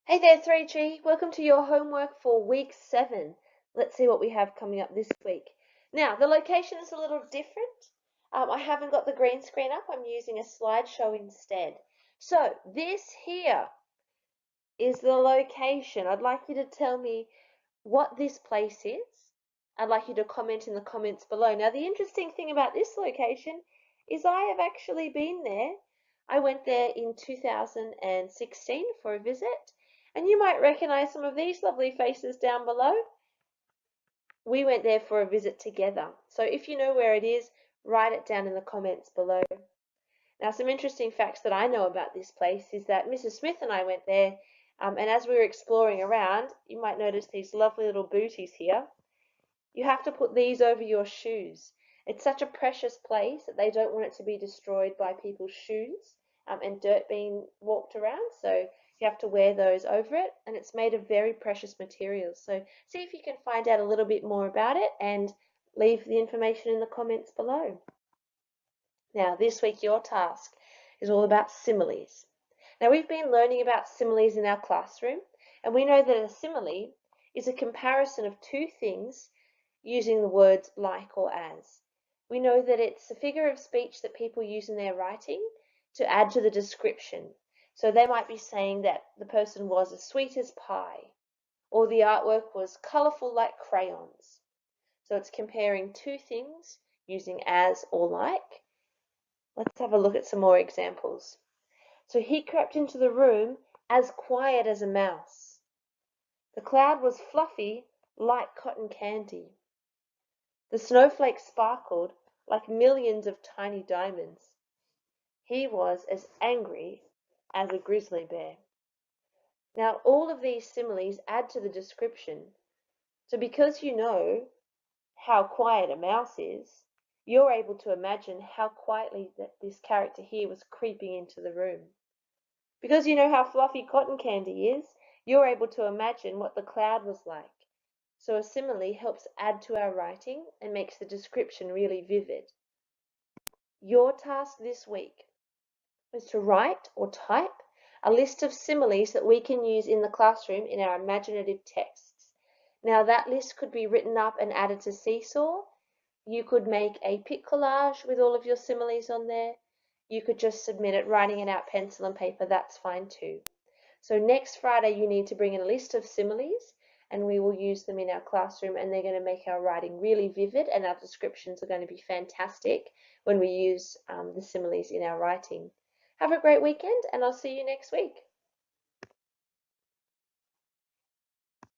Hey there, 3G. Welcome to your homework for week 7. Let's see what we have coming up this week. Now, the location is a little different. I haven't got the green screen up. I'm using a slideshow instead. So, this here is the location. I'd like you to tell me what this place is. I'd like you to comment in the comments below. Now, the interesting thing about this location is I have actually been there. I went there in 2016 for a visit. And you might recognize some of these lovely faces down below. We went there for a visit together. So if you know where it is, write it down in the comments below. Now, some interesting facts that I know about this place is that Mrs. Smith and I went there, and as we were exploring around, you might notice these lovely little booties here. You have to put these over your shoes. It's such a precious place that they don't want it to be destroyed by people's shoes and dirt being walked around. So you have to wear those over it, and it's made of very precious materials. So see if you can find out a little bit more about it and leave the information in the comments below. Now, this week your task is all about similes. Now, we've been learning about similes in our classroom, and we know that a simile is a comparison of two things using the words like or as. We know that it's a figure of speech that people use in their writing to add to the description. So they might be saying that the person was as sweet as pie, or the artwork was colourful like crayons. So it's comparing two things using as or like. Let's have a look at some more examples. So he crept into the room as quiet as a mouse. The cloud was fluffy like cotton candy. The snowflakes sparkled like millions of tiny diamonds. He was as angry as a grizzly bear. Now, all of these similes add to the description. So because you know how quiet a mouse is, you're able to imagine how quietly that this character here was creeping into the room. Because you know how fluffy cotton candy is, you're able to imagine what the cloud was like. So a simile helps add to our writing and makes the description really vivid. Your task this week is to write or type a list of similes that we can use in the classroom in our imaginative texts. Now that list could be written up and added to Seesaw. You could make a pic collage with all of your similes on there. You could just submit it, writing it out pencil and paper, that's fine too. So next Friday you need to bring in a list of similes and we will use them in our classroom, and they're going to make our writing really vivid, and our descriptions are going to be fantastic when we use the similes in our writing. Have a great weekend, and I'll see you next week.